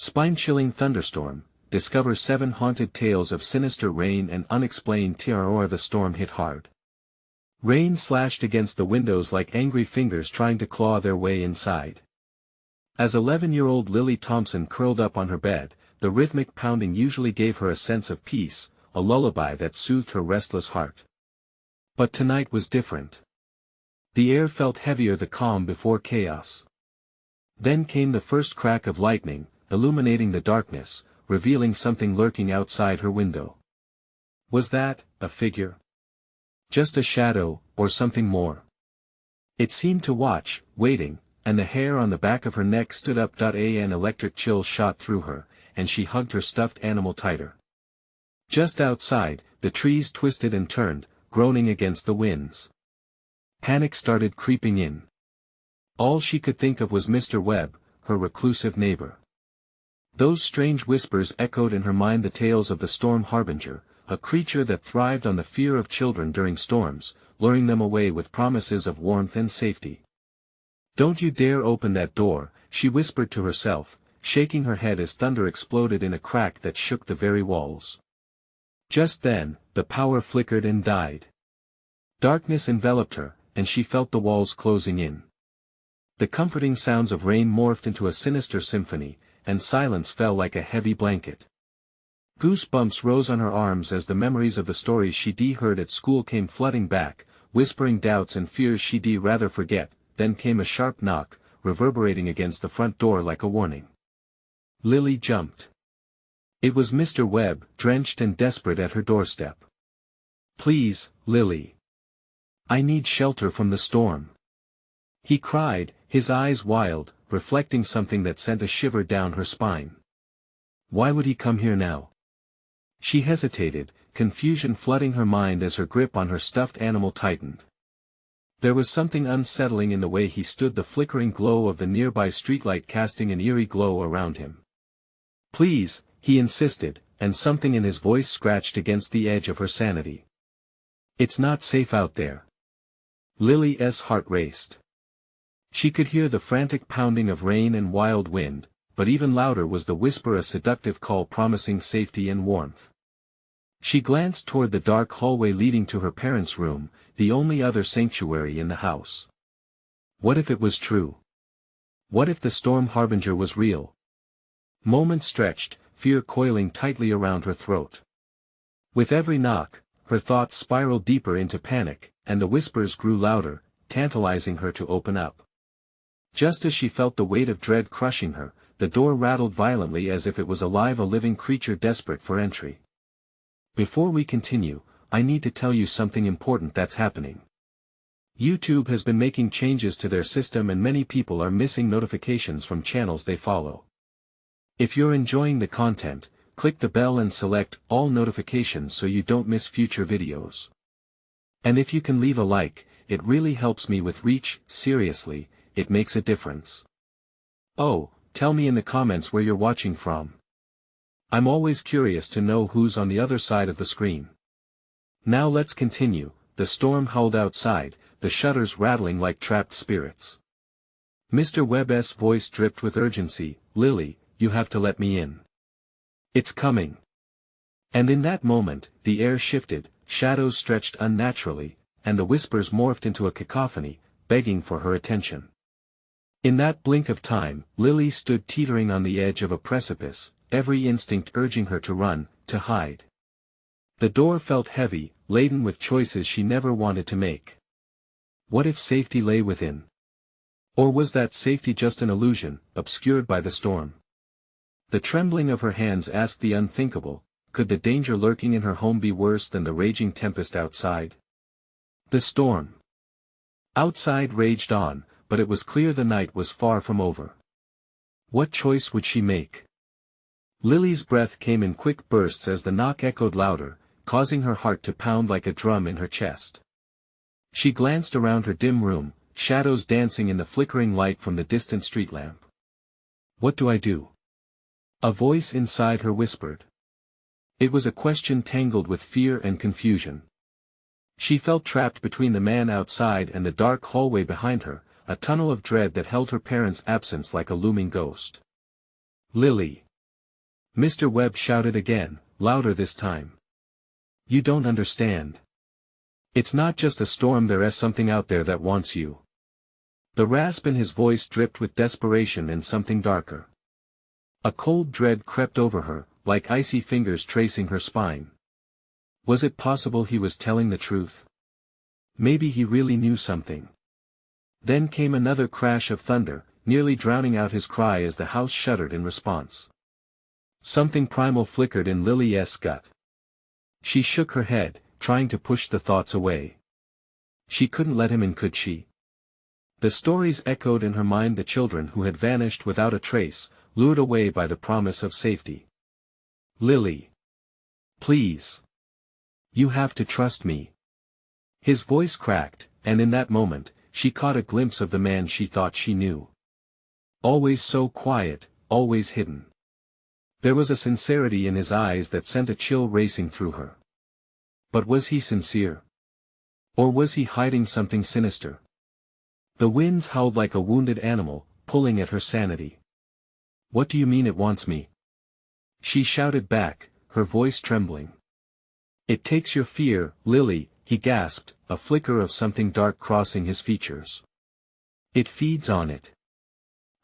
Spine-chilling Thunderstorm, discover 7 haunted tales of sinister rain and unexplained terror. The storm hit hard. Rain slashed against the windows like angry fingers trying to claw their way inside. As 11-year-old Lily Thompson curled up on her bed, the rhythmic pounding usually gave her a sense of peace, a lullaby that soothed her restless heart. But tonight was different. The air felt heavier, the calm before chaos. Then came the first crack of lightning, illuminating the darkness, revealing something lurking outside her window. Was that a figure? Just a shadow, or something more? It seemed to watch, waiting, and the hair on the back of her neck stood up. An electric chill shot through her, and she hugged her stuffed animal tighter. Just outside, the trees twisted and turned, groaning against the winds. Panic started creeping in. All she could think of was Mr. Webb, her reclusive neighbor. Those strange whispers echoed in her mind, the tales of the storm harbinger, a creature that thrived on the fear of children during storms, luring them away with promises of warmth and safety. "Don't you dare open that door," she whispered to herself, shaking her head as thunder exploded in a crack that shook the very walls. Just then, the power flickered and died. Darkness enveloped her, and she felt the walls closing in. The comforting sounds of rain morphed into a sinister symphony, and silence fell like a heavy blanket. Goosebumps rose on her arms as the memories of the stories she'd heard at school came flooding back, whispering doubts and fears she'd rather forget. Then came a sharp knock, reverberating against the front door like a warning. Lily jumped. It was Mr. Webb, drenched and desperate, at her doorstep. "Please, Lily. I need shelter from the storm," he cried, his eyes wild, reflecting something that sent a shiver down her spine. Why would he come here now? She hesitated, confusion flooding her mind as her grip on her stuffed animal tightened. There was something unsettling in the way he stood, the flickering glow of the nearby streetlight casting an eerie glow around him. "Please," he insisted, and something in his voice scratched against the edge of her sanity. "It's not safe out there." Lily's heart raced. She could hear the frantic pounding of rain and wild wind, but even louder was the whisper, a seductive call promising safety and warmth. She glanced toward the dark hallway leading to her parents' room, the only other sanctuary in the house. What if it was true? What if the storm harbinger was real? Moments stretched, fear coiling tightly around her throat. With every knock, her thoughts spiraled deeper into panic, and the whispers grew louder, tantalizing her to open up. Just as she felt the weight of dread crushing her, the door rattled violently as if it was alive, a living creature desperate for entry. Before we continue, I need to tell you something important that's happening. YouTube has been making changes to their system and many people are missing notifications from channels they follow. If you're enjoying the content, click the bell and select all notifications so you don't miss future videos. And if you can leave a like, it really helps me with reach. Seriously, it makes a difference. Oh, tell me in the comments where you're watching from. I'm always curious to know who's on the other side of the screen. Now let's continue. The storm howled outside, the shutters rattling like trapped spirits. Mr. Webb's voice dripped with urgency. "Lily, you have to let me in. It's coming." And in that moment, the air shifted, shadows stretched unnaturally, and the whispers morphed into a cacophony, begging for her attention. In that blink of time, Lily stood teetering on the edge of a precipice, every instinct urging her to run, to hide. The door felt heavy, laden with choices she never wanted to make. What if safety lay within? Or was that safety just an illusion, obscured by the storm? The trembling of her hands asked the unthinkable: could the danger lurking in her home be worse than the raging tempest outside? The storm outside raged on, but it was clear the night was far from over. What choice would she make? Lily's breath came in quick bursts as the knock echoed louder, causing her heart to pound like a drum in her chest. She glanced around her dim room, shadows dancing in the flickering light from the distant street lamp. "What do I do?" a voice inside her whispered. It was a question tangled with fear and confusion. She felt trapped between the man outside and the dark hallway behind her, a tunnel of dread that held her parents' absence like a looming ghost. "Lily. Mr. Webb shouted again, louder this time. You don't understand. It's not just a storm, there's something out there that wants you. The rasp in his voice dripped with desperation and something darker. A cold dread crept over her, like icy fingers tracing her spine. Was it possible he was telling the truth? Maybe he really knew something. Then came another crash of thunder, nearly drowning out his cry as the house shuddered in response. Something primal flickered in Lily's gut. She shook her head, trying to push the thoughts away. She couldn't let him in, could she? The stories echoed in her mind, the children who had vanished without a trace, lured away by the promise of safety. Lily. Please. You have to trust me. His voice cracked, and in that moment, she caught a glimpse of the man she thought she knew. Always so quiet, always hidden. There was a sincerity in his eyes that sent a chill racing through her. But was he sincere? Or was he hiding something sinister? The winds howled like a wounded animal, pulling at her sanity. What do you mean it wants me? She shouted back, her voice trembling. It takes your fear, Lily, he gasped, a flicker of something dark crossing his features. It feeds on it.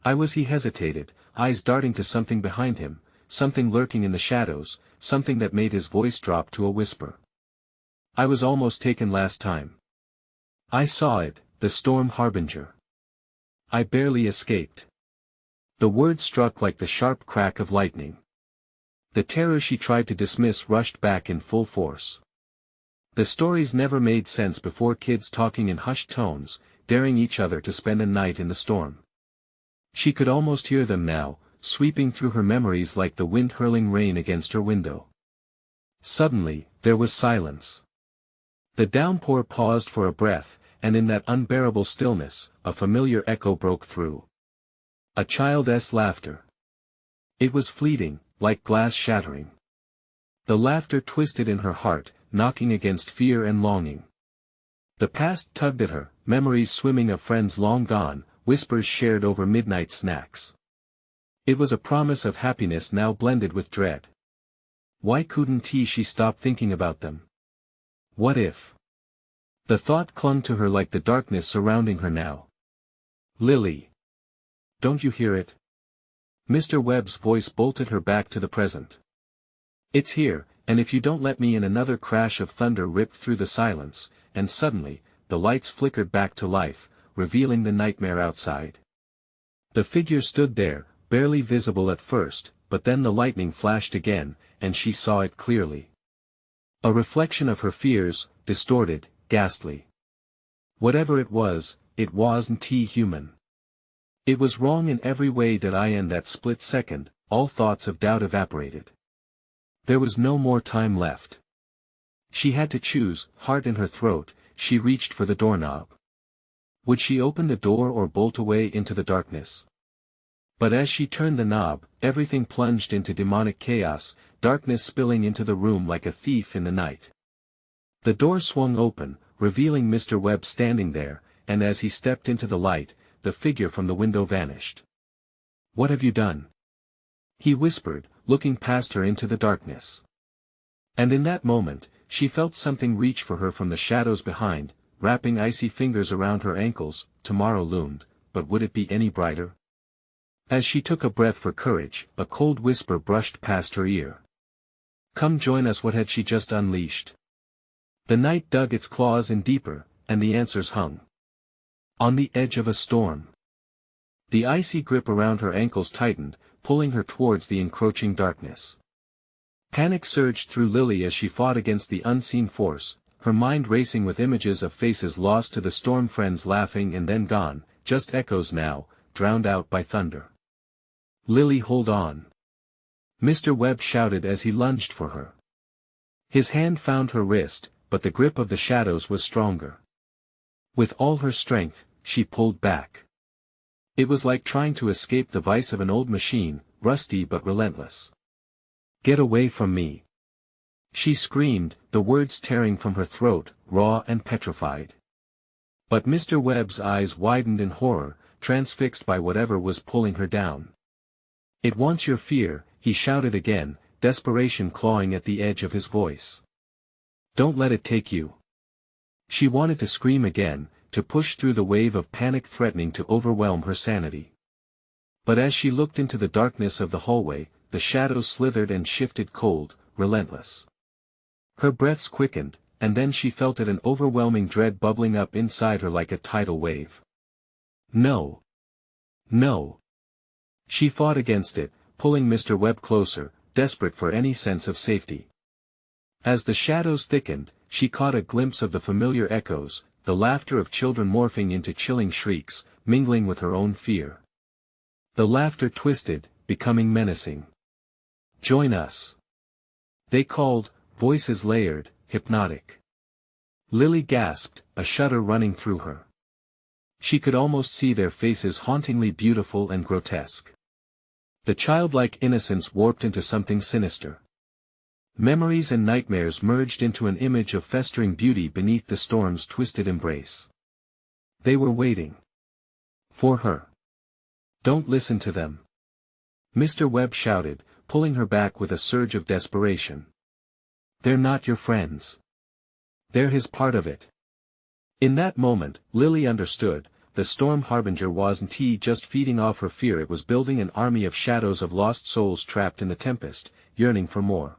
He hesitated, eyes darting to something behind him, something lurking in the shadows, something that made his voice drop to a whisper. I was almost taken last time. I saw it, the storm harbinger. I barely escaped. The word struck like the sharp crack of lightning. The terror she tried to dismiss rushed back in full force. The stories never made sense before, kids talking in hushed tones, daring each other to spend a night in the storm. She could almost hear them now, sweeping through her memories like the wind hurling rain against her window. Suddenly, there was silence. The downpour paused for a breath, and in that unbearable stillness, a familiar echo broke through. A child's laughter. It was fleeting, like glass shattering. The laughter twisted in her heart, knocking against fear and longing. The past tugged at her, memories swimming of friends long gone, whispers shared over midnight snacks. It was a promise of happiness now blended with dread. Why couldn't she stop thinking about them? What if? The thought clung to her like the darkness surrounding her now. Lily. Don't you hear it? Mr. Webb's voice bolted her back to the present. It's here, and if you don't let me in. Another crash of thunder ripped through the silence, and suddenly, the lights flickered back to life, revealing the nightmare outside. The figure stood there, barely visible at first, but then the lightning flashed again, and she saw it clearly. A reflection of her fears, distorted, ghastly. Whatever it wasn't human. It was wrong in every way. In that split second, all thoughts of doubt evaporated. There was no more time left. She had to choose, heart in her throat. She reached for the doorknob. Would she open the door or bolt away into the darkness? But as she turned the knob, everything plunged into demonic chaos, darkness spilling into the room like a thief in the night. The door swung open, revealing Mr. Webb standing there, and as he stepped into the light, the figure from the window vanished. What have you done? He whispered, looking past her into the darkness. And in that moment, she felt something reach for her from the shadows behind, wrapping icy fingers around her ankles. Tomorrow loomed, but would it be any brighter? As she took a breath for courage, a cold whisper brushed past her ear. Come join us. What had she just unleashed? The night dug its claws in deeper, and the answers hung on the edge of a storm. The icy grip around her ankles tightened, pulling her towards the encroaching darkness. Panic surged through Lily as she fought against the unseen force, her mind racing with images of faces lost to the storm, friends laughing and then gone, just echoes now, drowned out by thunder. Lily, hold on. Mr. Webb shouted as he lunged for her. His hand found her wrist, but the grip of the shadows was stronger. With all her strength, she pulled back. It was like trying to escape the vice of an old machine, rusty but relentless. Get away from me! She screamed, the words tearing from her throat, raw and petrified. But Mr. Webb's eyes widened in horror, transfixed by whatever was pulling her down. It wants your fear, he shouted again, desperation clawing at the edge of his voice. Don't let it take you. She wanted to scream again, to push through the wave of panic threatening to overwhelm her sanity. But as she looked into the darkness of the hallway, the shadows slithered and shifted cold, relentless. Her breaths quickened, and then she felt an overwhelming dread bubbling up inside her like a tidal wave. No. No. She fought against it, pulling Mr. Webb closer, desperate for any sense of safety. As the shadows thickened, she caught a glimpse of the familiar echoes, the laughter of children morphing into chilling shrieks, mingling with her own fear. The laughter twisted, becoming menacing. Join us. They called, voices layered, hypnotic. Lily gasped, a shudder running through her. She could almost see their faces hauntingly beautiful and grotesque. The childlike innocence warped into something sinister. Memories and nightmares merged into an image of festering beauty beneath the storm's twisted embrace. They were waiting. For her. Don't listen to them. Mr. Webb shouted, pulling her back with a surge of desperation. They're not your friends. They're his part of it. In that moment, Lily understood, the storm harbinger wasn't just feeding off her fear, it was building an army of shadows of lost souls trapped in the tempest, yearning for more.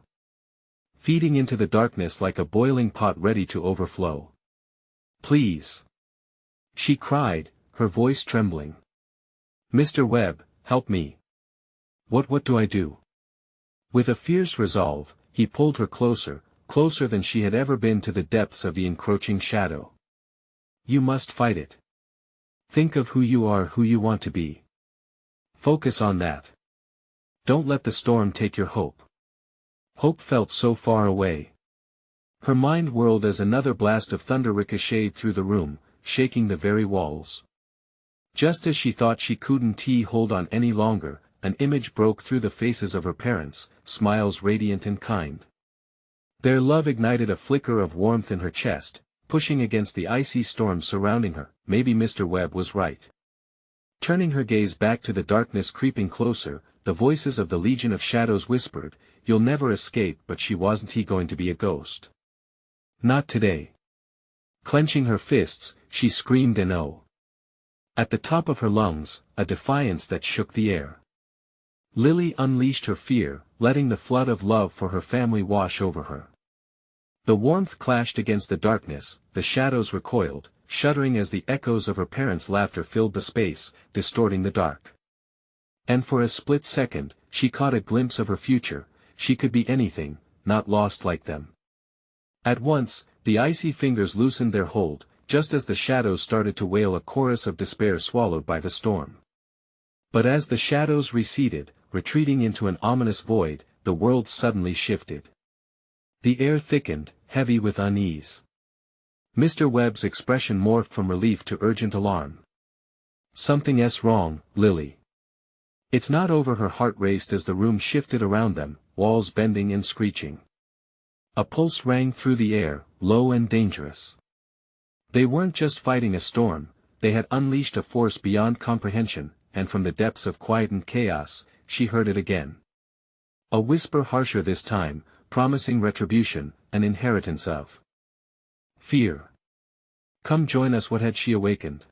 Feeding into the darkness like a boiling pot ready to overflow. Please. She cried, her voice trembling. Mr. Webb, help me. What do I do? With a fierce resolve, he pulled her closer, closer than she had ever been to the depths of the encroaching shadow. You must fight it. Think of who you are, who you want to be. Focus on that. Don't let the storm take your hope. Hope felt so far away. Her mind whirled as another blast of thunder ricocheted through the room, shaking the very walls. Just as she thought she couldn't hold on any longer, an image broke through the faces of her parents, smiles radiant and kind. Their love ignited a flicker of warmth in her chest, pushing against the icy storm surrounding her. Maybe Mr. Webb was right. Turning her gaze back to the darkness creeping closer, the voices of the Legion of Shadows whispered, "You'll never escape," but she wasn't going to be a ghost. Not today. Clenching her fists, she screamed an "oh." At the top of her lungs, a defiance that shook the air. Lily unleashed her fear, letting the flood of love for her family wash over her. The warmth clashed against the darkness, the shadows recoiled, shuddering as the echoes of her parents' laughter filled the space, distorting the dark. And for a split second, she caught a glimpse of her future. She could be anything, not lost like them. At once, the icy fingers loosened their hold, just as the shadows started to wail a chorus of despair swallowed by the storm. But as the shadows receded, retreating into an ominous void, the world suddenly shifted. The air thickened, heavy with unease. Mr. Webb's expression morphed from relief to urgent alarm. Something's wrong, Lily. It's not over. Her heart raced as the room shifted around them, walls bending and screeching. A pulse rang through the air, low and dangerous. They weren't just fighting a storm, they had unleashed a force beyond comprehension, and from the depths of quietened chaos, she heard it again. A whisper harsher this time, promising retribution, an inheritance of fear. Come join us. What had she awakened?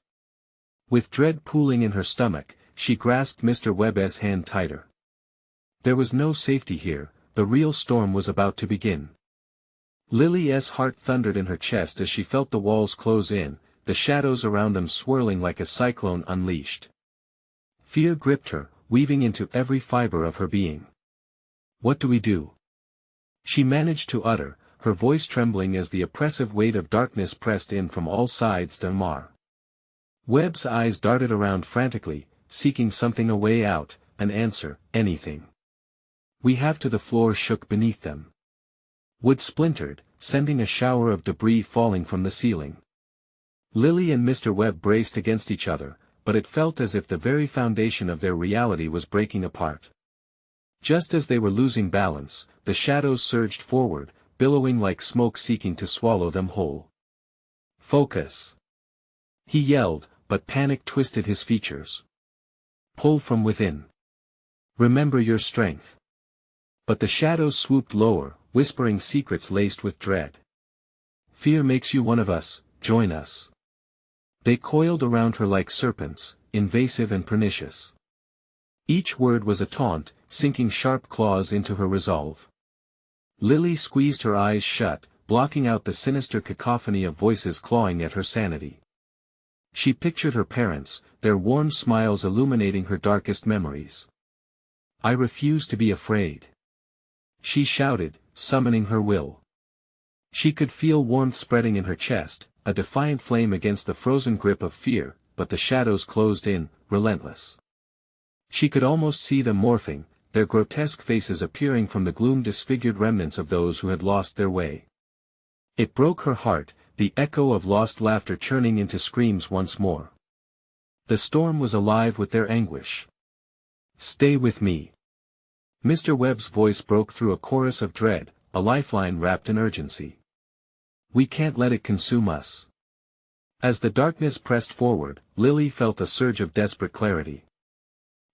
With dread pooling in her stomach, she grasped Mr. Webb's hand tighter. There was no safety here, the real storm was about to begin. Lily's heart thundered in her chest as she felt the walls close in, the shadows around them swirling like a cyclone unleashed. Fear gripped her, weaving into every fiber of her being. What do we do? She managed to utter, her voice trembling as the oppressive weight of darkness pressed in from all sides. Damar. Webb's eyes darted around frantically, seeking something, a way out, an answer, anything. We have to. The floor shook beneath them. Wood splintered, sending a shower of debris falling from the ceiling. Lily and Mr. Webb braced against each other, but it felt as if the very foundation of their reality was breaking apart. Just as they were losing balance, the shadows surged forward, billowing like smoke seeking to swallow them whole. Focus! He yelled, but panic twisted his features. Pull from within. Remember your strength. But the shadows swooped lower, whispering secrets laced with dread. Fear makes you one of us, join us. They coiled around her like serpents, invasive and pernicious. Each word was a taunt, sinking sharp claws into her resolve. Lily squeezed her eyes shut, blocking out the sinister cacophony of voices clawing at her sanity. She pictured her parents, their warm smiles illuminating her darkest memories. "I refuse to be afraid," she shouted, summoning her will. She could feel warmth spreading in her chest, a defiant flame against the frozen grip of fear, but the shadows closed in, relentless. She could almost see them morphing, their grotesque faces appearing from the gloom-disfigured remnants of those who had lost their way. It broke her heart, the echo of lost laughter churning into screams once more. The storm was alive with their anguish. "Stay with me." Mr. Webb's voice broke through a chorus of dread, a lifeline wrapped in urgency. "We can't let it consume us." As the darkness pressed forward, Lily felt a surge of desperate clarity.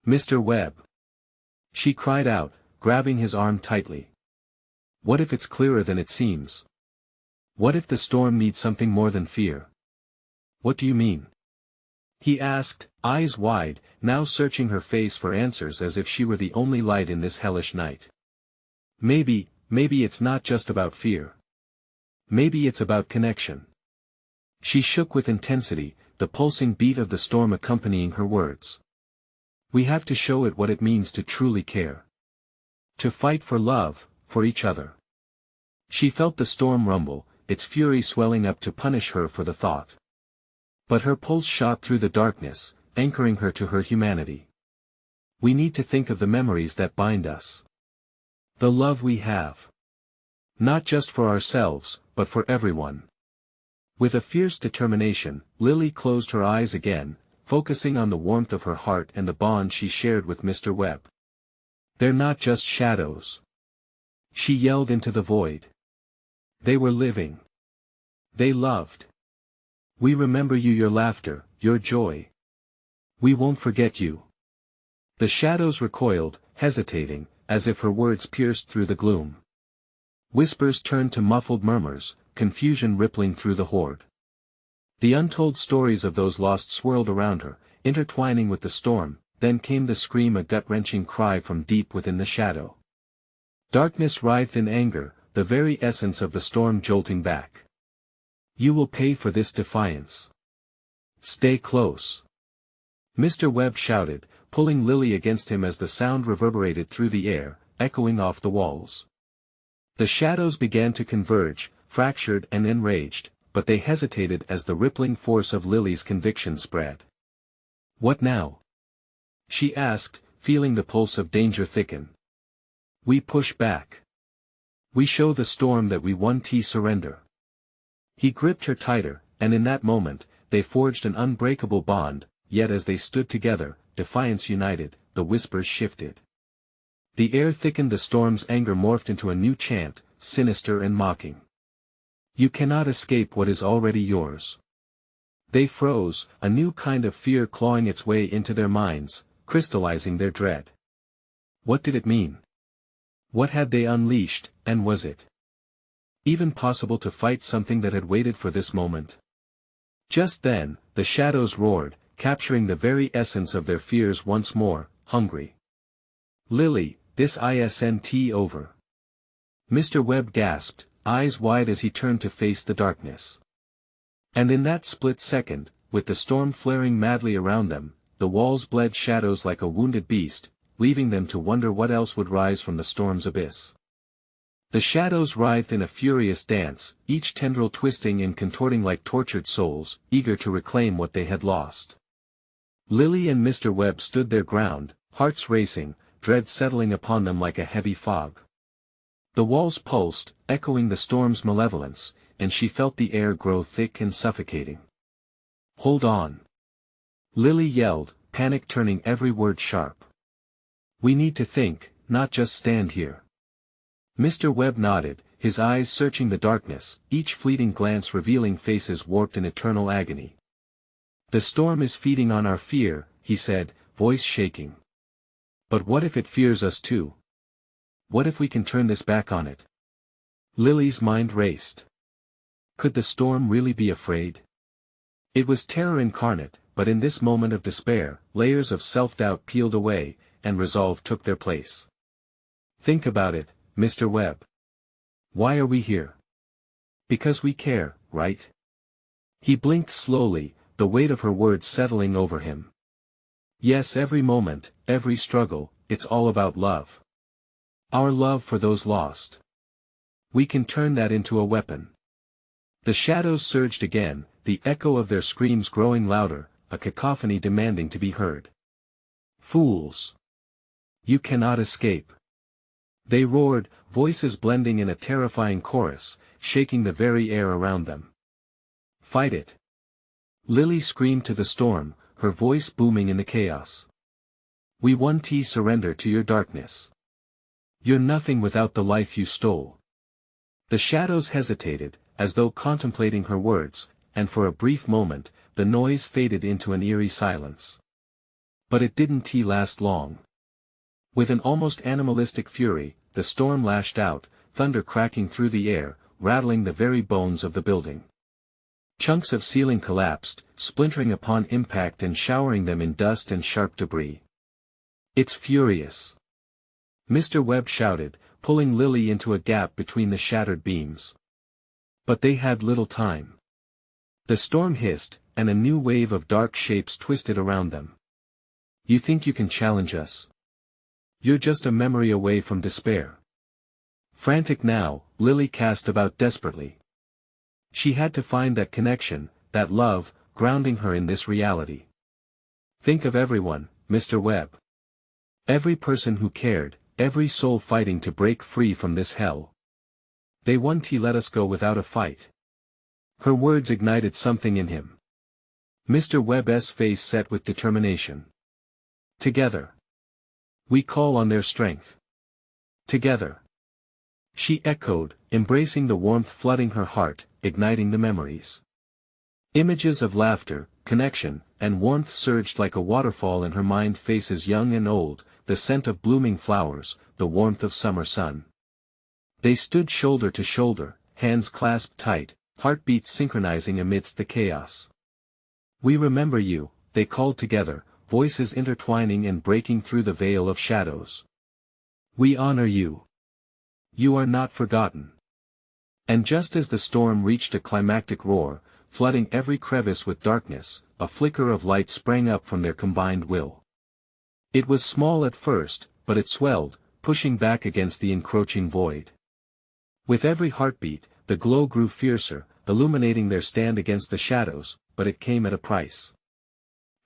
"Mr. Webb!" she cried out, grabbing his arm tightly. "What if it's clearer than it seems? What if the storm needs something more than fear?" "What do you mean?" he asked, eyes wide, now searching her face for answers as if she were the only light in this hellish night. Maybe it's not just about fear. Maybe it's about connection." She shook with intensity, the pulsing beat of the storm accompanying her words. "We have to show it what it means to truly care. To fight for love, for each other." She felt the storm rumble, its fury swelling up to punish her for the thought. But her pulse shot through the darkness, anchoring her to her humanity. "We need to think of the memories that bind us. The love we have. Not just for ourselves, but for everyone." With a fierce determination, Lily closed her eyes again, focusing on the warmth of her heart and the bond she shared with Mr. Webb. "They're not just shadows," she yelled into the void. "They were living. They loved. We remember you, your laughter, your joy. We won't forget you." The shadows recoiled, hesitating, as if her words pierced through the gloom. Whispers turned to muffled murmurs, confusion rippling through the horde. The untold stories of those lost swirled around her, intertwining with the storm, then came the scream, a gut-wrenching cry from deep within the shadow. Darkness writhed in anger, the very essence of the storm jolting back. "You will pay for this defiance. Stay close," Mr. Webb shouted, pulling Lily against him as the sound reverberated through the air, echoing off the walls. The shadows began to converge, fractured and enraged, but they hesitated as the rippling force of Lily's conviction spread. "What now?" she asked, feeling the pulse of danger thicken. "We push back. We show the storm that we won't surrender." He gripped her tighter, and in that moment, they forged an unbreakable bond, yet as they stood together, defiance united, the whispers shifted. The air thickened, the storm's anger morphed into a new chant, sinister and mocking. "You cannot escape what is already yours." They froze, a new kind of fear clawing its way into their minds, crystallizing their dread. What did it mean? What had they unleashed, and was it even possible to fight something that had waited for this moment? Just then, the shadows roared, capturing the very essence of their fears once more, hungry. "Lily, this isn't over." Mr. Webb gasped, eyes wide as he turned to face the darkness. And in that split second, with the storm flaring madly around them, the walls bled shadows like a wounded beast, leaving them to wonder what else would rise from the storm's abyss. The shadows writhed in a furious dance, each tendril twisting and contorting like tortured souls, eager to reclaim what they had lost. Lily and Mr. Webb stood their ground, hearts racing, dread settling upon them like a heavy fog. The walls pulsed, echoing the storm's malevolence, and she felt the air grow thick and suffocating. "Hold on!" Lily yelled, panic turning every word sharp. "We need to think, not just stand here." Mr. Webb nodded, his eyes searching the darkness, each fleeting glance revealing faces warped in eternal agony. "The storm is feeding on our fear," he said, voice shaking. "But what if it fears us too? What if we can turn this back on it? Lily's mind raced. Could the storm really be afraid? It was terror incarnate, but in this moment of despair, layers of self-doubt peeled away, and resolve took their place. Think about it, Mr. Webb. Why are we here? Because we care, right? He blinked slowly, the weight of her words settling over him. Yes, every moment, every struggle, it's all about love. Our love for those lost. We can turn that into a weapon. The shadows surged again, the echo of their screams growing louder, a cacophony demanding to be heard. Fools! You cannot escape. They roared, voices blending in a terrifying chorus, shaking the very air around them. Fight it! Lily screamed to the storm, her voice booming in the chaos. We won't surrender to your darkness. You're nothing without the life you stole. The shadows hesitated, as though contemplating her words, and for a brief moment, the noise faded into an eerie silence. But it didn't last long. With an almost animalistic fury, the storm lashed out, thunder cracking through the air, rattling the very bones of the building. Chunks of ceiling collapsed, splintering upon impact and showering them in dust and sharp debris. It's furious! Mr. Webb shouted, pulling Lily into a gap between the shattered beams. But they had little time. The storm hissed, and a new wave of dark shapes twisted around them. You think you can challenge us? You're just a memory away from despair. Frantic now, Lily cast about desperately. She had to find that connection, that love, grounding her in this reality. Think of everyone, Mr. Webb. Every person who cared, every soul fighting to break free from this hell. They won't let us go without a fight. Her words ignited something in him. Mr. Webb's face set with determination. Together. We call on their strength. Together. She echoed, embracing the warmth flooding her heart, igniting the memories. Images of laughter, connection, and warmth surged like a waterfall in her mind, faces young and old, the scent of blooming flowers, the warmth of summer sun. They stood shoulder to shoulder, hands clasped tight, heartbeats synchronizing amidst the chaos. We remember you, they called together, voices intertwining and breaking through the veil of shadows. We honor you. You are not forgotten. And just as the storm reached a climactic roar, flooding every crevice with darkness, a flicker of light sprang up from their combined will. It was small at first, but it swelled, pushing back against the encroaching void. With every heartbeat, the glow grew fiercer, illuminating their stand against the shadows, but it came at a price.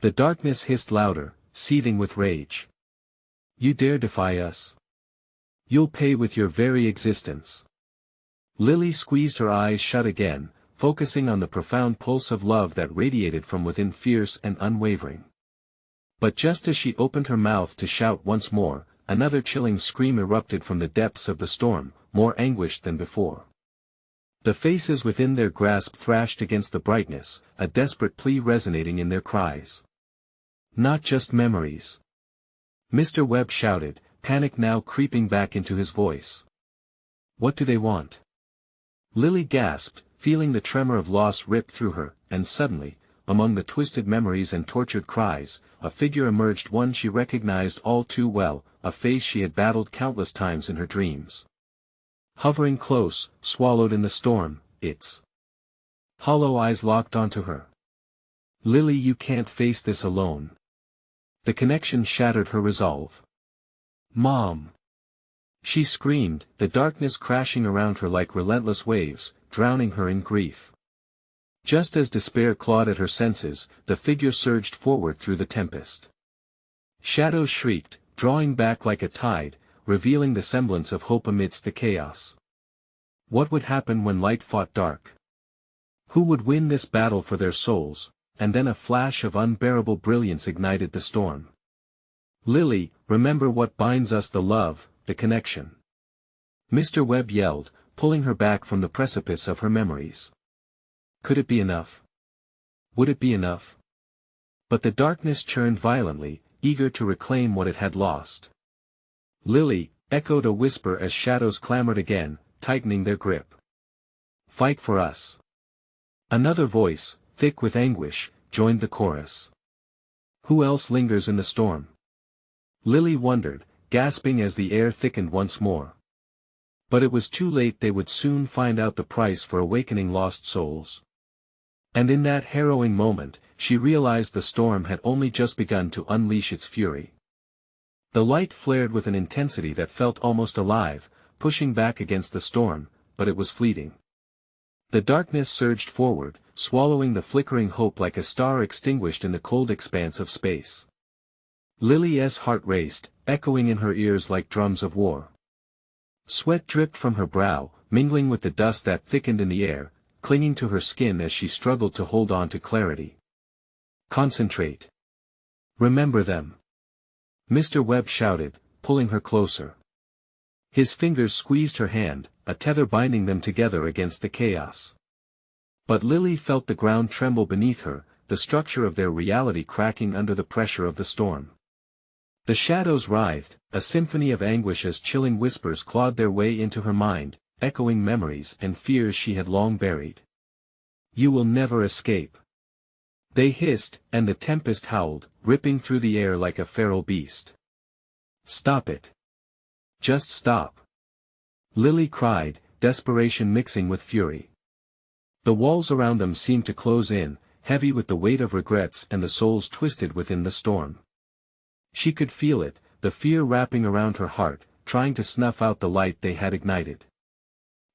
The darkness hissed louder, seething with rage. You dare defy us? You'll pay with your very existence. Lily squeezed her eyes shut again, focusing on the profound pulse of love that radiated from within, fierce and unwavering. But just as she opened her mouth to shout once more, another chilling scream erupted from the depths of the storm, more anguished than before. The faces within their grasp thrashed against the brightness, a desperate plea resonating in their cries. Not just memories. Mr. Webb shouted, panic now creeping back into his voice. What do they want? Lily gasped, feeling the tremor of loss rip through her, and suddenly, among the twisted memories and tortured cries, a figure emerged, one she recognized all too well, a face she had battled countless times in her dreams. Hovering close, swallowed in the storm, its hollow eyes locked onto her. Lily, you can't face this alone. The connection shattered her resolve. Mom! She screamed, the darkness crashing around her like relentless waves, drowning her in grief. Just as despair clawed at her senses, the figure surged forward through the tempest. Shadows shrieked, drawing back like a tide, revealing the semblance of hope amidst the chaos. What would happen when light fought dark? Who would win this battle for their souls? And then a flash of unbearable brilliance ignited the storm. Lily, remember what binds us, the love, the connection. Mr. Webb yelled, pulling her back from the precipice of her memories. Could it be enough? Would it be enough? But the darkness churned violently, eager to reclaim what it had lost. Lily, echoed a whisper as shadows clamored again, tightening their grip. Fight for us. Another voice, thick with anguish, joined the chorus. Who else lingers in the storm? Lily wondered, gasping as the air thickened once more. But it was too late. They would soon find out the price for awakening lost souls. And in that harrowing moment, she realized the storm had only just begun to unleash its fury. The light flared with an intensity that felt almost alive, pushing back against the storm, but it was fleeting. The darkness surged forward, swallowing the flickering hope like a star extinguished in the cold expanse of space. Lily's heart raced, echoing in her ears like drums of war. Sweat dripped from her brow, mingling with the dust that thickened in the air, clinging to her skin as she struggled to hold on to clarity. Concentrate. Remember them. Mr. Webb shouted, pulling her closer. His fingers squeezed her hand, a tether binding them together against the chaos. But Lily felt the ground tremble beneath her, the structure of their reality cracking under the pressure of the storm. The shadows writhed, a symphony of anguish as chilling whispers clawed their way into her mind, echoing memories and fears she had long buried. You will never escape. They hissed, and the tempest howled, ripping through the air like a feral beast. Stop it. Just stop. Lily cried, desperation mixing with fury. The walls around them seemed to close in, heavy with the weight of regrets and the souls twisted within the storm. She could feel it, the fear wrapping around her heart, trying to snuff out the light they had ignited.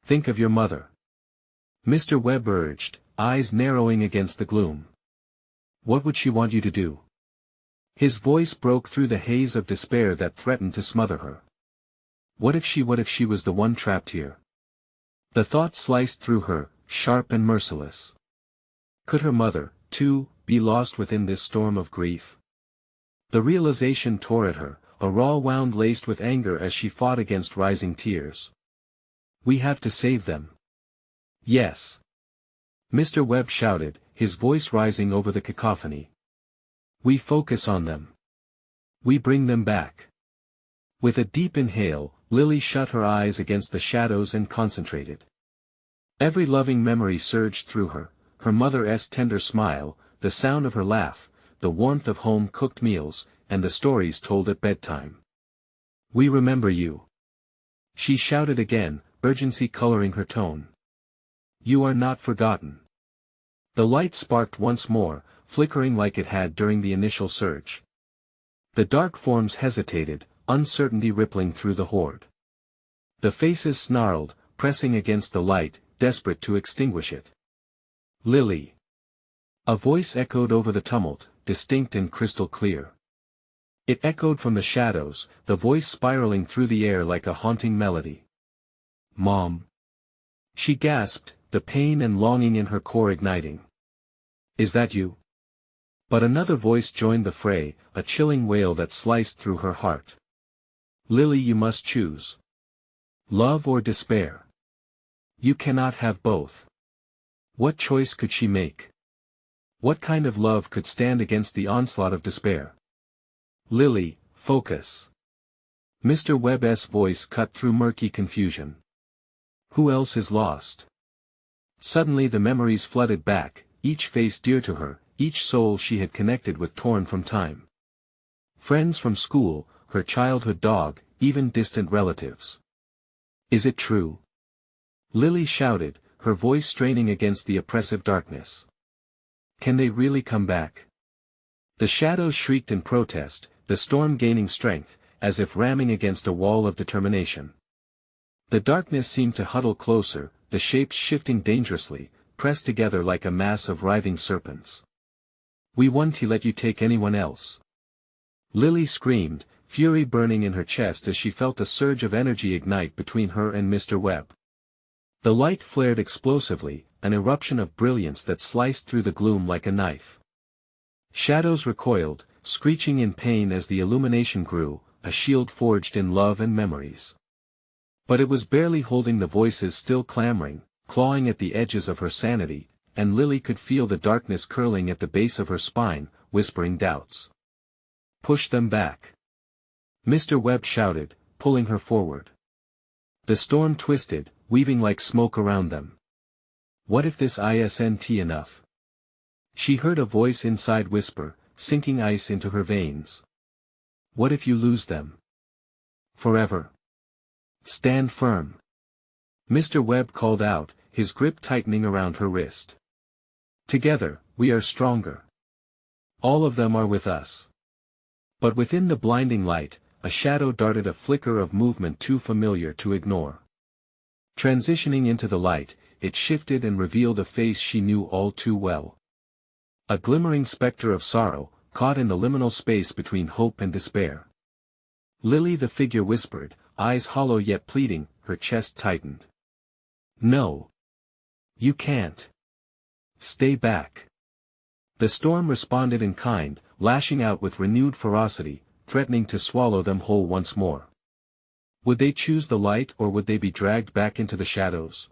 Think of your mother. Mr. Webb urged, eyes narrowing against the gloom. What would she want you to do? His voice broke through the haze of despair that threatened to smother her. What if she was the one trapped here? The thought sliced through her, sharp and merciless. Could her mother, too, be lost within this storm of grief? The realization tore at her, a raw wound laced with anger as she fought against rising tears. We have to save them. Yes. Mr. Webb shouted, his voice rising over the cacophony. We focus on them. We bring them back. With a deep inhale, Lily shut her eyes against the shadows and concentrated. Every loving memory surged through her, her mother's tender smile, the sound of her laugh, the warmth of home-cooked meals, and the stories told at bedtime. We remember you. She shouted again, urgency coloring her tone. You are not forgotten. The light sparked once more, flickering like it had during the initial surge. The dark forms hesitated, uncertainty rippling through the horde. The faces snarled, pressing against the light, desperate to extinguish it. Lily. A voice echoed over the tumult, distinct and crystal clear. It echoed from the shadows, the voice spiraling through the air like a haunting melody. Mom. She gasped, the pain and longing in her core igniting. Is that you? But another voice joined the fray, a chilling wail that sliced through her heart. Lily, you must choose. Love or despair. You cannot have both. What choice could she make? What kind of love could stand against the onslaught of despair? Lily, focus. Mr. Webb's voice cut through murky confusion. Who else is lost? Suddenly the memories flooded back, each face dear to her, each soul she had connected with torn from time. Friends from school, her childhood dog, even distant relatives. Is it true? Lily shouted, her voice straining against the oppressive darkness. Can they really come back? The shadows shrieked in protest, the storm gaining strength, as if ramming against a wall of determination. The darkness seemed to huddle closer, the shapes shifting dangerously, pressed together like a mass of writhing serpents. We won't let you take anyone else. Lily screamed, fury burning in her chest as she felt a surge of energy ignite between her and Mr. Webb. The light flared explosively, an eruption of brilliance that sliced through the gloom like a knife. Shadows recoiled, screeching in pain as the illumination grew, a shield forged in love and memories. But it was barely holding the voices still clamoring, clawing at the edges of her sanity, and Lily could feel the darkness curling at the base of her spine, whispering doubts. Push them back. Mr. Webb shouted, pulling her forward. The storm twisted, weaving like smoke around them. What if this isn't enough? She heard a voice inside whisper, sinking ice into her veins. What if you lose them? Forever. Stand firm. Mr. Webb called out, his grip tightening around her wrist. Together, we are stronger. All of them are with us. But within the blinding light, a shadow darted, a flicker of movement too familiar to ignore. Transitioning into the light, it shifted and revealed a face she knew all too well. A glimmering specter of sorrow, caught in the liminal space between hope and despair. Lily, the figure whispered, eyes hollow yet pleading, her chest tightened. No. You can't. Stay back. The storm responded in kind, lashing out with renewed ferocity, threatening to swallow them whole once more. Would they choose the light or would they be dragged back into the shadows?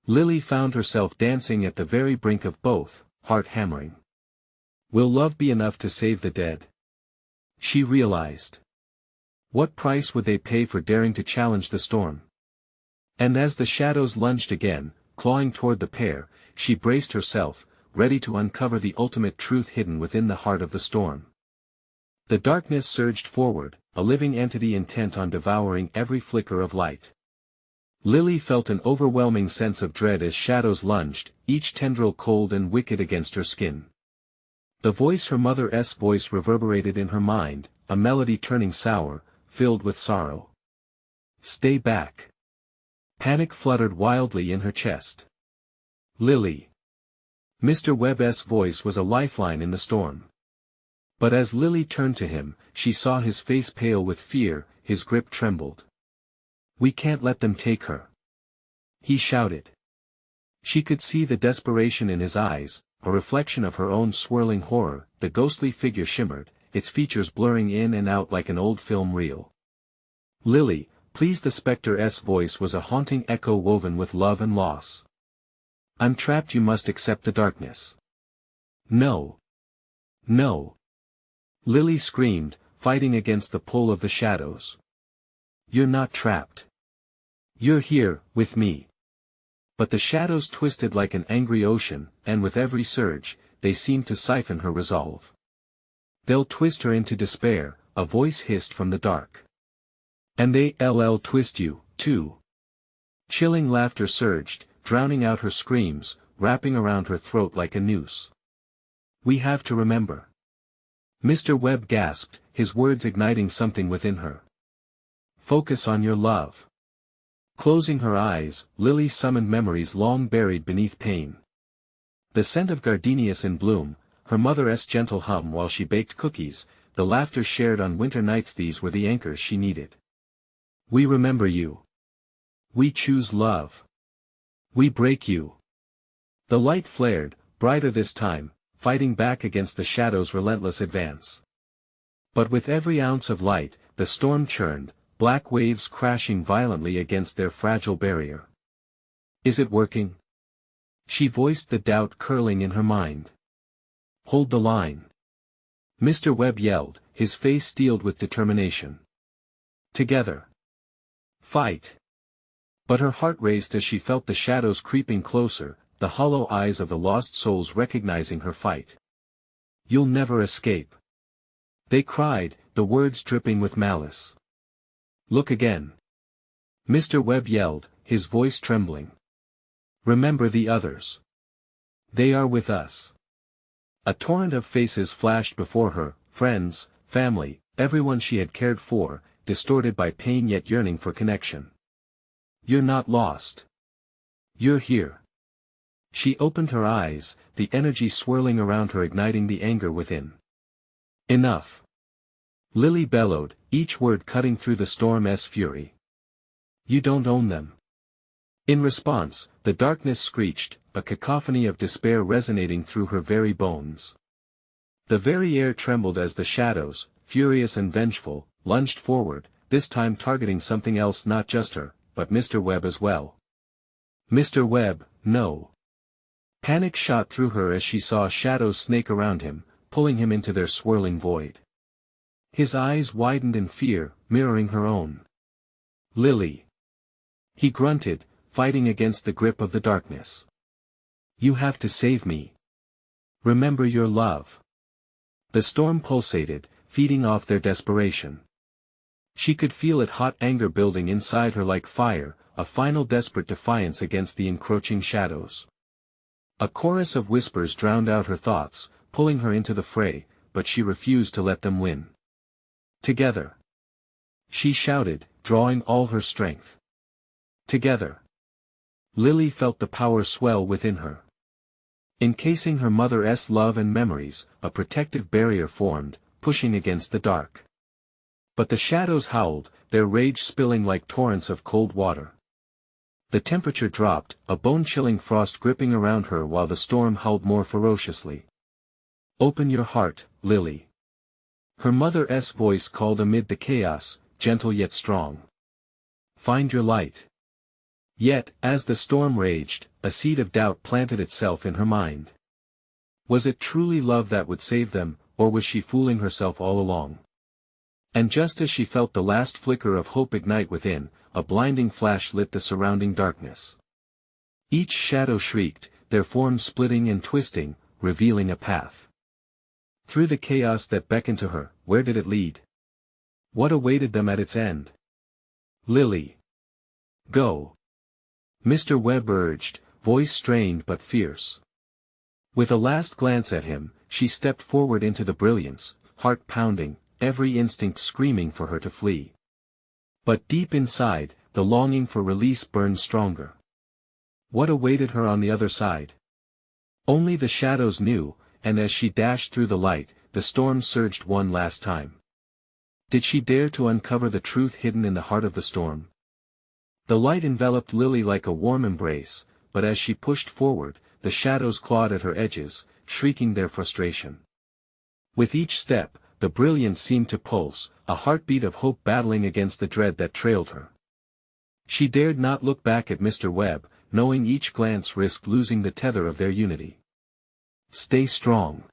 Lily found herself dancing at the very brink of both, heart hammering. Will love be enough to save the dead? She realized. What price would they pay for daring to challenge the storm? And as the shadows lunged again, clawing toward the pair, she braced herself, ready to uncover the ultimate truth hidden within the heart of the storm. The darkness surged forward, a living entity intent on devouring every flicker of light. Lily felt an overwhelming sense of dread as shadows lunged, each tendril cold and wicked against her skin. Her mother's voice reverberated in her mind, a melody turning sour, filled with sorrow. Stay back. Panic fluttered wildly in her chest. Lily. Mr. Webb's voice was a lifeline in the storm. But as Lily turned to him, she saw his face pale with fear, his grip trembled. We can't let them take her. He shouted. She could see the desperation in his eyes, a reflection of her own swirling horror. The ghostly figure shimmered, its features blurring in and out like an old film reel. Lily, please. The specter's voice was a haunting echo woven with love and loss. I'm trapped. You must accept the darkness. No. No. Lily screamed, fighting against the pull of the shadows. You're not trapped. You're here, with me. But the shadows twisted like an angry ocean, and with every surge, they seemed to siphon her resolve. They'll twist her into despair, a voice hissed from the dark. And they'll twist you, too. Chilling laughter surged, drowning out her screams, wrapping around her throat like a noose. We have to remember. Mr. Webb gasped, his words igniting something within her. Focus on your love. Closing her eyes, Lily summoned memories long buried beneath pain. The scent of gardenias in bloom, her mother's gentle hum while she baked cookies, the laughter shared on winter nights. These were the anchors she needed. We remember you. We choose love. We break you. The light flared, brighter this time, fighting back against the shadow's relentless advance. But with every ounce of light, the storm churned, black waves crashing violently against their fragile barrier. Is it working? She voiced the doubt curling in her mind. Hold the line. Mr. Webb yelled, his face steeled with determination. Together. Fight. But her heart raced as she felt the shadows creeping closer, the hollow eyes of the lost souls recognizing her fight. You'll never escape. They cried, the words dripping with malice. Look again. Mr. Webb yelled, his voice trembling. Remember the others. They are with us. A torrent of faces flashed before her, friends, family, everyone she had cared for, distorted by pain yet yearning for connection. You're not lost. You're here. She opened her eyes, the energy swirling around her igniting the anger within. Enough. Lily bellowed, each word cutting through the storm's fury. You don't own them. In response, the darkness screeched, a cacophony of despair resonating through her very bones. The very air trembled as the shadows, furious and vengeful, lunged forward, this time targeting something else, not just her, but Mr. Webb as well. Mr. Webb, no. Panic shot through her as she saw shadows snake around him, pulling him into their swirling void. His eyes widened in fear, mirroring her own. Lily. He grunted, fighting against the grip of the darkness. You have to save me. Remember your love. The storm pulsated, feeding off their desperation. She could feel it hot anger building inside her like fire, a final desperate defiance against the encroaching shadows. A chorus of whispers drowned out her thoughts, pulling her into the fray, but she refused to let them win. Together. She shouted, drawing all her strength. Together. Lily felt the power swell within her. Encasing her mother's love and memories, a protective barrier formed, pushing against the dark. But the shadows howled, their rage spilling like torrents of cold water. The temperature dropped, a bone-chilling frost gripping around her while the storm howled more ferociously. Open your heart, Lily. Her mother's voice called amid the chaos, gentle yet strong. Find your light. Yet, as the storm raged, a seed of doubt planted itself in her mind. Was it truly love that would save them, or was she fooling herself all along? And just as she felt the last flicker of hope ignite within, a blinding flash lit the surrounding darkness. Each shadow shrieked, their forms splitting and twisting, revealing a path. Through the chaos that beckoned to her, where did it lead? What awaited them at its end? Lily. Go. Mr. Webb urged, voice strained but fierce. With a last glance at him, she stepped forward into the brilliance, heart pounding, every instinct screaming for her to flee. But deep inside, the longing for release burned stronger. What awaited her on the other side? Only the shadows knew, and as she dashed through the light, the storm surged one last time. Did she dare to uncover the truth hidden in the heart of the storm? The light enveloped Lily like a warm embrace, but as she pushed forward, the shadows clawed at her edges, shrieking their frustration. With each step, the brilliance seemed to pulse, a heartbeat of hope battling against the dread that trailed her. She dared not look back at Mr. Webb, knowing each glance risked losing the tether of their unity. Stay strong.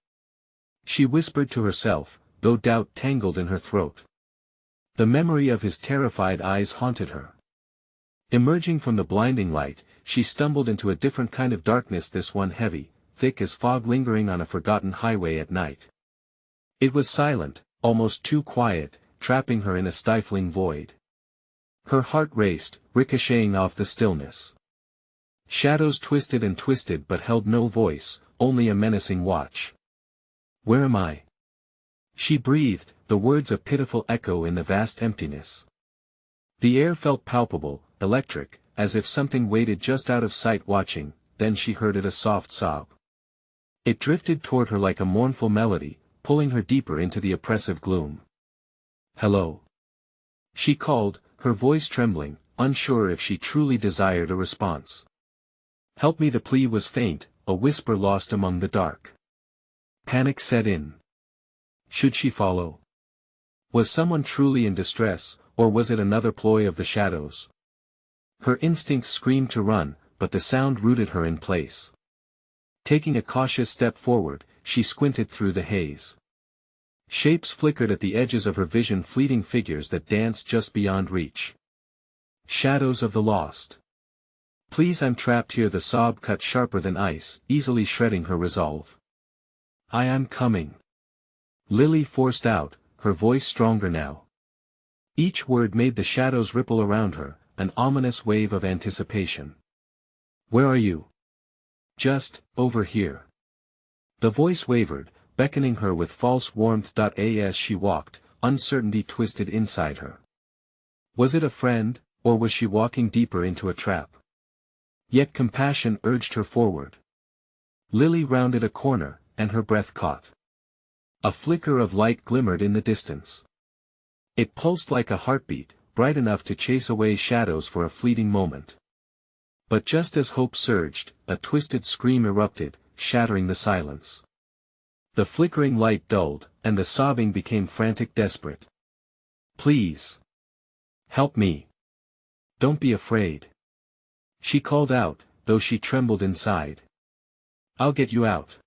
She whispered to herself, though doubt tangled in her throat. The memory of his terrified eyes haunted her. Emerging from the blinding light, she stumbled into a different kind of darkness, this one heavy, thick as fog lingering on a forgotten highway at night. It was silent, almost too quiet, trapping her in a stifling void. Her heart raced, ricocheting off the stillness. Shadows twisted and twisted but held no voice, only a menacing watch. Where am I? She breathed, the words a pitiful echo in the vast emptiness. The air felt palpable, electric, as if something waited just out of sight watching, then she heard it, a soft sob. It drifted toward her like a mournful melody, pulling her deeper into the oppressive gloom. Hello. She called, her voice trembling, unsure if she truly desired a response. Help me. The plea was faint, a whisper lost among the dark. Panic set in. Should she follow? Was someone truly in distress, or was it another ploy of the shadows? Her instincts screamed to run, but the sound rooted her in place. Taking a cautious step forward, she squinted through the haze. Shapes flickered at the edges of her vision, fleeting figures that danced just beyond reach. Shadows of the lost. Please, I'm trapped here. The sob cut sharper than ice, easily shredding her resolve. I am coming. Lily forced out, her voice stronger now. Each word made the shadows ripple around her, an ominous wave of anticipation. Where are you? Just, over here. The voice wavered, beckoning her with false warmth. As she walked, uncertainty twisted inside her. Was it a friend, or was she walking deeper into a trap? Yet compassion urged her forward. Lily rounded a corner, and her breath caught. A flicker of light glimmered in the distance. It pulsed like a heartbeat, bright enough to chase away shadows for a fleeting moment. But just as hope surged, a twisted scream erupted, shattering the silence. The flickering light dulled, and the sobbing became frantic, desperate. Please. Help me. Don't be afraid. She called out, though she trembled inside. I'll get you out.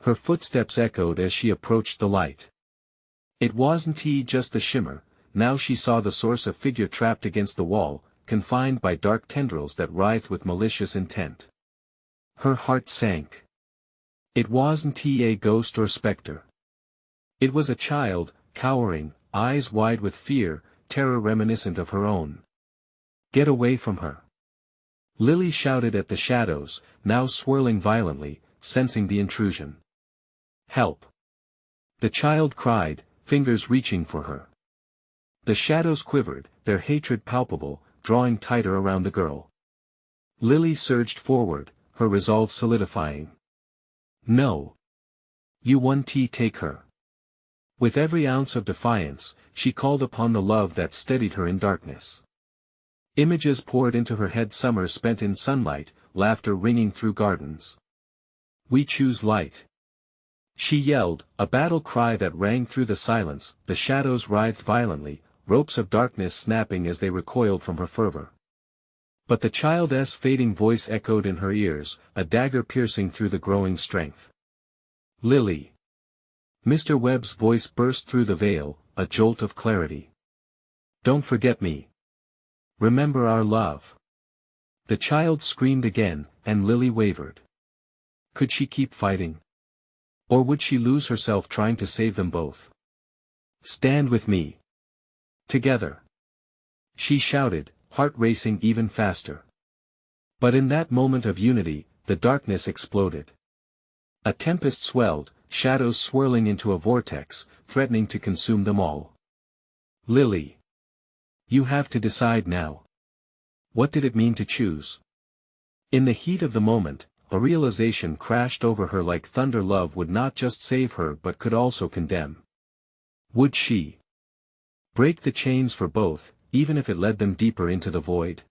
Her footsteps echoed as she approached the light. It wasn't just the shimmer, now she saw the source, a figure trapped against the wall, confined by dark tendrils that writhed with malicious intent. Her heart sank. It wasn't a ghost or specter. It was a child, cowering, eyes wide with fear, terror reminiscent of her own. "Get away from her!" Lily shouted at the shadows, now swirling violently, sensing the intrusion. "Help!" the child cried, fingers reaching for her. The shadows quivered, their hatred palpable, drawing tighter around the girl. Lily surged forward, her resolve solidifying. "No! You won't take her!" With every ounce of defiance, she called upon the love that steadied her in darkness. Images poured into her head, summer spent in sunlight, laughter ringing through gardens. "We choose light!" she yelled, a battle cry that rang through the silence. The shadows writhed violently, ropes of darkness snapping as they recoiled from her fervor. But the child's fading voice echoed in her ears, a dagger piercing through the growing strength. "Lily!" Mr. Webb's voice burst through the veil, a jolt of clarity. "Don't forget me. Remember our love." The child screamed again, and Lily wavered. Could she keep fighting? Or would she lose herself trying to save them both? "Stand with me. Together!" she shouted, heart racing even faster. But in that moment of unity, the darkness exploded. A tempest swelled, shadows swirling into a vortex, threatening to consume them all. "Lily! You have to decide now." What did it mean to choose? In the heat of the moment, a realization crashed over her like thunder. Love would not just save her but could also condemn. Would she break the chains for both, even if it led them deeper into the void?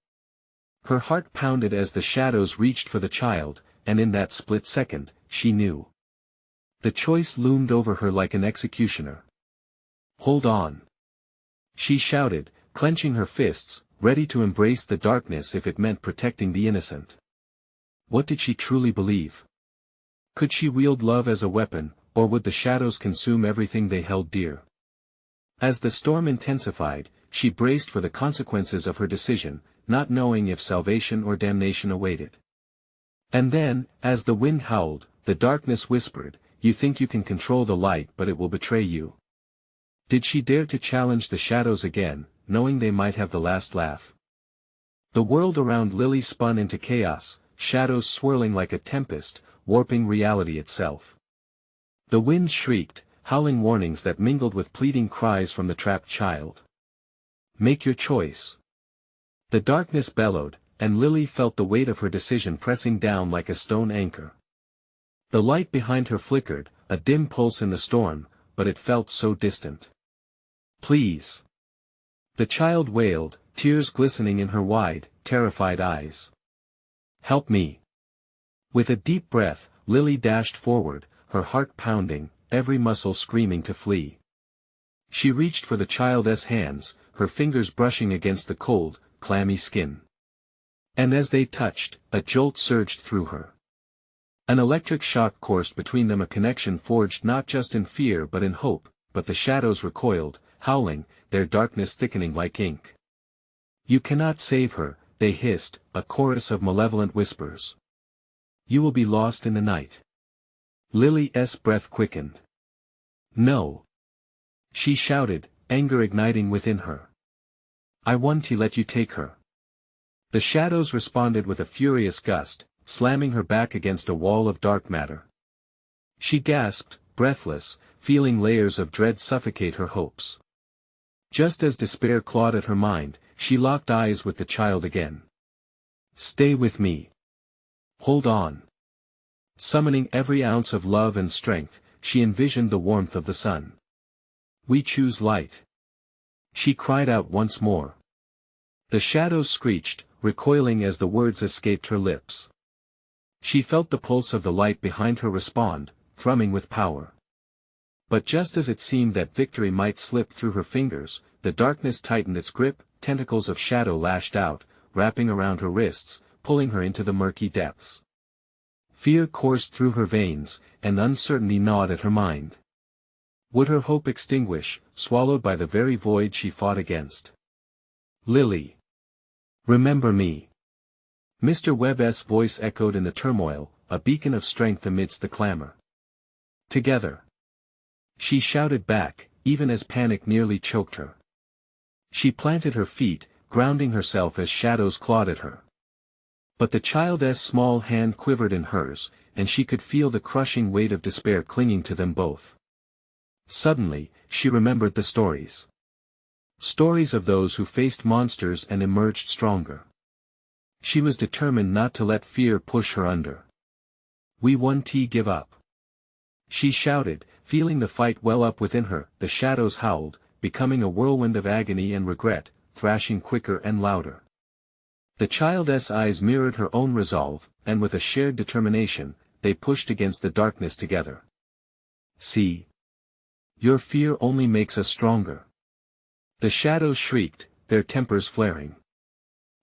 Her heart pounded as the shadows reached for the child, and in that split second, she knew. The choice loomed over her like an executioner. "Hold on!" she shouted, clenching her fists, ready to embrace the darkness if it meant protecting the innocent. What did she truly believe? Could she wield love as a weapon, or would the shadows consume everything they held dear? As the storm intensified, she braced for the consequences of her decision, not knowing if salvation or damnation awaited. And then, as the wind howled, the darkness whispered, "You think you can control the light, but it will betray you." Did she dare to challenge the shadows again, knowing they might have the last laugh? The world around Lily spun into chaos, shadows swirling like a tempest, warping reality itself. The wind shrieked, howling warnings that mingled with pleading cries from the trapped child. "Make your choice." The darkness bellowed, and Lily felt the weight of her decision pressing down like a stone anchor. The light behind her flickered, a dim pulse in the storm, but it felt so distant. "Please!" the child wailed, tears glistening in her wide, terrified eyes. "Help me!" With a deep breath, Lily dashed forward, her heart pounding, every muscle screaming to flee. She reached for the child's hands, her fingers brushing against the cold, clammy skin. And as they touched, a jolt surged through her. An electric shock coursed between them, a connection forged not just in fear but in hope. But the shadows recoiled, howling, their darkness thickening like ink. "You cannot save her," they hissed, a chorus of malevolent whispers. "You will be lost in the night." Lily's breath quickened. "No!" she shouted, anger igniting within her. "I want to let you take her." The shadows responded with a furious gust, slamming her back against a wall of dark matter. She gasped, breathless, feeling layers of dread suffocate her hopes. Just as despair clawed at her mind, she locked eyes with the child again. "Stay with me. Hold on." Summoning every ounce of love and strength, she envisioned the warmth of the sun. "We choose light." she cried out once more. The shadows screeched, recoiling as the words escaped her lips. She felt the pulse of the light behind her respond, thrumming with power. But just as it seemed that victory might slip through her fingers, the darkness tightened its grip, tentacles of shadow lashed out, wrapping around her wrists, pulling her into the murky depths. Fear coursed through her veins, and uncertainty gnawed at her mind. Would her hope extinguish, swallowed by the very void she fought against? Lily! Remember me! Mr. Webb's voice echoed in the turmoil, a beacon of strength amidst the clamor. Together! She shouted back, even as panic nearly choked her. She planted her feet, grounding herself as shadows clawed at her. But the child's small hand quivered in hers, and she could feel the crushing weight of despair clinging to them both. Suddenly, she remembered the stories. Stories of those who faced monsters and emerged stronger. She was determined not to let fear push her under. We won't give up. She shouted, feeling the fight well up within her. The shadows howled, becoming a whirlwind of agony and regret, thrashing quicker and louder. The child's eyes mirrored her own resolve, and with a shared determination, they pushed against the darkness together. See? Your fear only makes us stronger. The shadows shrieked, their tempers flaring.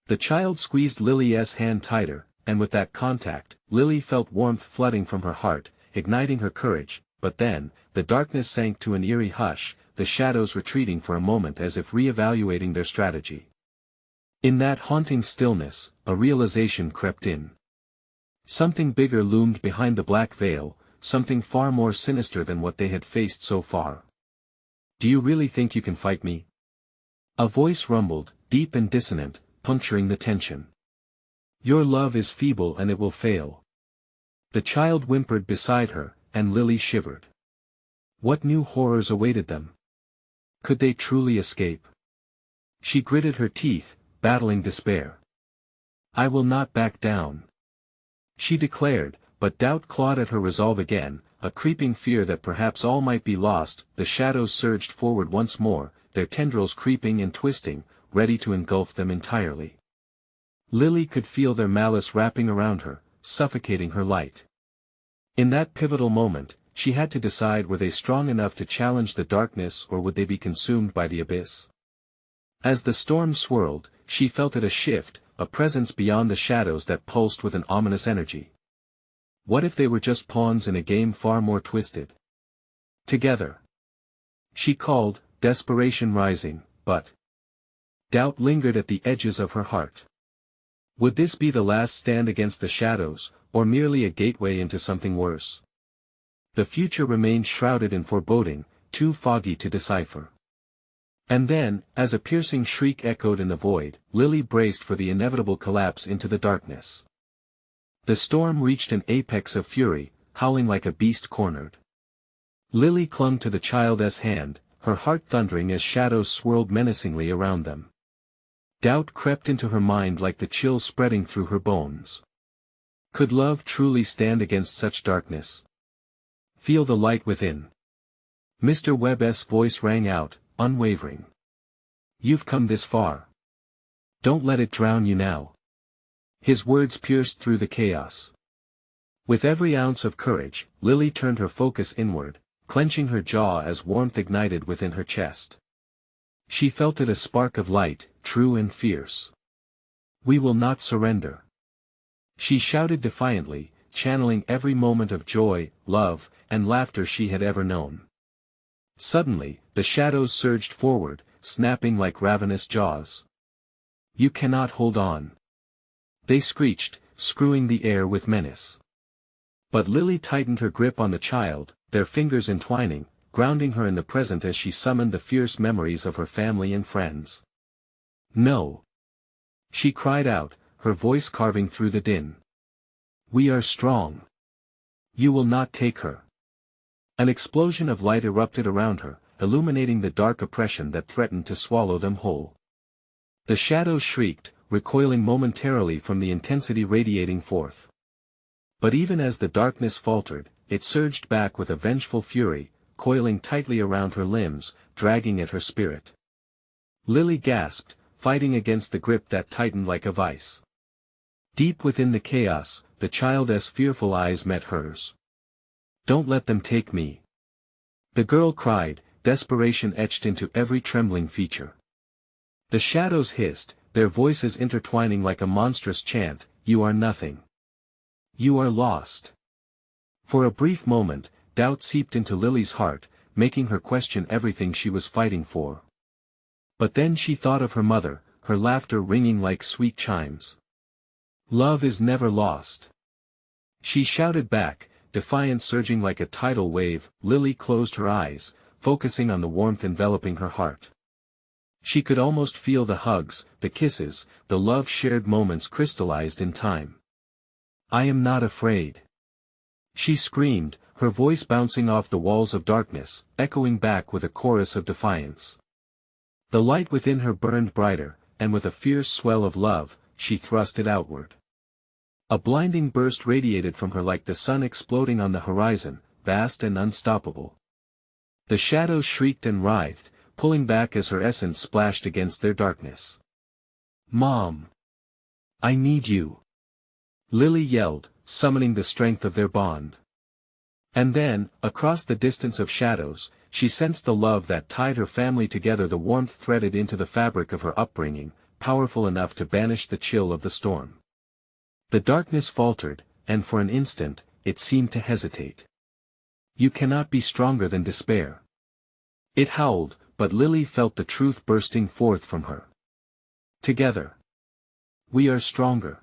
The child squeezed Lily's hand tighter, and with that contact, Lily felt warmth flooding from her heart, igniting her courage. But then, the darkness sank to an eerie hush, the shadows retreating for a moment as if re-evaluating their strategy. In that haunting stillness, a realization crept in. Something bigger loomed behind the black veil, something far more sinister than what they had faced so far. Do you really think you can fight me? A voice rumbled, deep and dissonant, puncturing the tension. Your love is feeble and it will fail. The child whimpered beside her, and Lily shivered. What new horrors awaited them? Could they truly escape? She gritted her teeth, battling despair. I will not back down, she declared, but doubt clawed at her resolve again, a creeping fear that perhaps all might be lost. The shadows surged forward once more, their tendrils creeping and twisting, ready to engulf them entirely. Lily could feel their malice wrapping around her, suffocating her light. In that pivotal moment, she had to decide, were they strong enough to challenge the darkness or would they be consumed by the abyss? As the storm swirled, she felt it a shift, a presence beyond the shadows that pulsed with an ominous energy. What if they were just pawns in a game far more twisted? Together! She called, desperation rising, but doubt lingered at the edges of her heart. Would this be the last stand against the shadows, or merely a gateway into something worse? The future remained shrouded in foreboding, too foggy to decipher. And then, as a piercing shriek echoed in the void, Lily braced for the inevitable collapse into the darkness. The storm reached an apex of fury, howling like a beast cornered. Lily clung to the child's hand, her heart thundering as shadows swirled menacingly around them. Doubt crept into her mind like the chill spreading through her bones. Could love truly stand against such darkness? Feel the light within. Mr. Webb's voice rang out, unwavering. You've come this far. Don't let it drown you now. His words pierced through the chaos. With every ounce of courage, Lily turned her focus inward, clenching her jaw as warmth ignited within her chest. She felt it, a spark of light, true and fierce. We will not surrender. She shouted defiantly, channeling every moment of joy, love, and laughter she had ever known. Suddenly, the shadows surged forward, snapping like ravenous jaws. You cannot hold on. They screeched, screwing the air with menace. But Lily tightened her grip on the child, their fingers entwining, grounding her in the present as she summoned the fierce memories of her family and friends. No! She cried out, her voice carving through the din. We are strong. You will not take her. An explosion of light erupted around her, illuminating the dark oppression that threatened to swallow them whole. The shadows shrieked, recoiling momentarily from the intensity radiating forth. But even as the darkness faltered, it surged back with a vengeful fury, coiling tightly around her limbs, dragging at her spirit. Lily gasped, fighting against the grip that tightened like a vice. Deep within the chaos, the child's fearful eyes met hers. Don't let them take me. The girl cried, desperation etched into every trembling feature. The shadows hissed, their voices intertwining like a monstrous chant, you are nothing. You are lost. For a brief moment, doubt seeped into Lily's heart, making her question everything she was fighting for. But then she thought of her mother, her laughter ringing like sweet chimes. Love is never lost. She shouted back, defiance surging like a tidal wave. Lily closed her eyes, focusing on the warmth enveloping her heart. She could almost feel the hugs, the kisses, the love-shared moments crystallized in time. "I am not afraid," she screamed, her voice bouncing off the walls of darkness, echoing back with a chorus of defiance. The light within her burned brighter, and with a fierce swell of love, she thrust it outward. A blinding burst radiated from her like the sun exploding on the horizon, vast and unstoppable. The shadows shrieked and writhed, pulling back as her essence splashed against their darkness. "Mom! I need you!" Lily yelled, summoning the strength of their bond. And then, across the distance of shadows, she sensed the love that tied her family together, the warmth threaded into the fabric of her upbringing, powerful enough to banish the chill of the storm. The darkness faltered, and for an instant, it seemed to hesitate. "You cannot be stronger than despair." It howled, but Lily felt the truth bursting forth from her. "Together, we are stronger.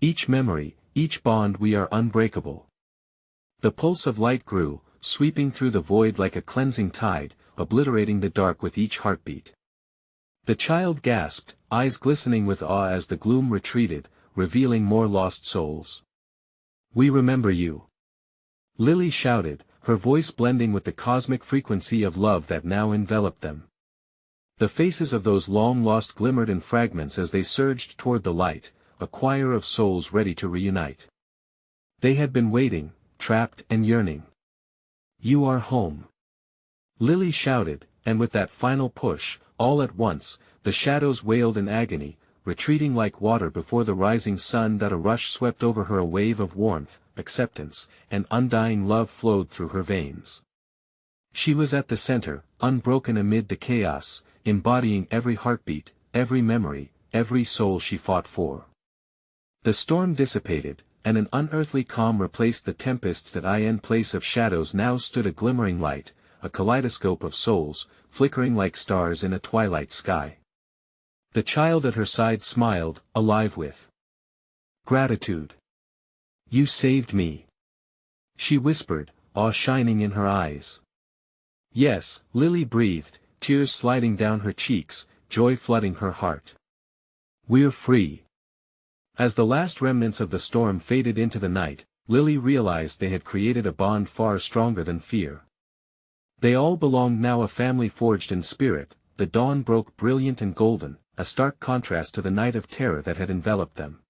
Each memory, each bond, we are unbreakable." The pulse of light grew, sweeping through the void like a cleansing tide, obliterating the dark with each heartbeat. The child gasped, eyes glistening with awe as the gloom retreated, revealing more lost souls. "We remember you," Lily shouted, her voice blending with the cosmic frequency of love that now enveloped them. The faces of those long-lost glimmered in fragments as they surged toward the light, a choir of souls ready to reunite. They had been waiting, trapped and yearning. "You are home," Lily shouted, and with that final push, all at once, the shadows wailed in agony, retreating like water before the rising sun. That a rush swept over her, a wave of warmth, acceptance, and undying love flowed through her veins. She was at the center, unbroken amid the chaos, embodying every heartbeat, every memory, every soul she fought for. The storm dissipated, and an unearthly calm replaced the tempest. That in place of shadows now stood a glimmering light, a kaleidoscope of souls, flickering like stars in a twilight sky. The child at her side smiled, alive with gratitude. "You saved me," she whispered, awe shining in her eyes. "Yes," Lily breathed, tears sliding down her cheeks, joy flooding her heart. "We're free." As the last remnants of the storm faded into the night, Lily realized they had created a bond far stronger than fear. They all belonged now, a family forged in spirit. The dawn broke brilliant and golden, a stark contrast to the night of terror that had enveloped them.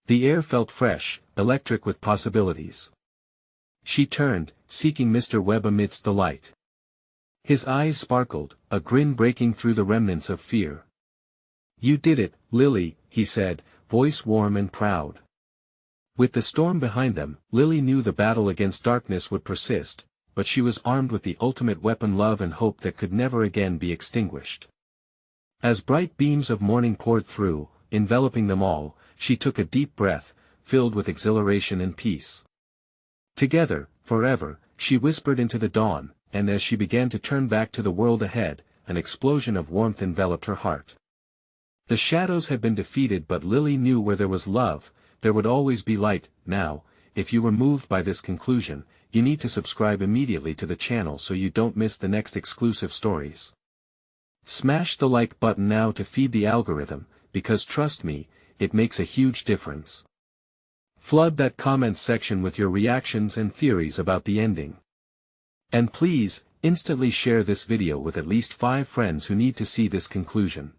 The air felt fresh, electric with possibilities. She turned, seeking Mr. Webb amidst the light. His eyes sparkled, a grin breaking through the remnants of fear. "You did it, Lily," he said, voice warm and proud. With the storm behind them, Lily knew the battle against darkness would persist, but she was armed with the ultimate weapon, love and hope that could never again be extinguished. As bright beams of morning poured through, enveloping them all, she took a deep breath, filled with exhilaration and peace. "Together, forever," she whispered into the dawn, and as she began to turn back to the world ahead, an explosion of warmth enveloped her heart. The shadows had been defeated, but Lily knew where there was love, there would always be light. Now, if you were moved by this conclusion, you need to subscribe immediately to the channel so you don't miss the next exclusive stories. Smash the like button now to feed the algorithm, because trust me, it makes a huge difference. Flood that comments section with your reactions and theories about the ending. And please, instantly share this video with at least 5 friends who need to see this conclusion.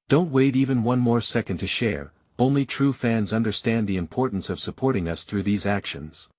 Don't wait even one more second to share. Only true fans understand the importance of supporting us through these actions.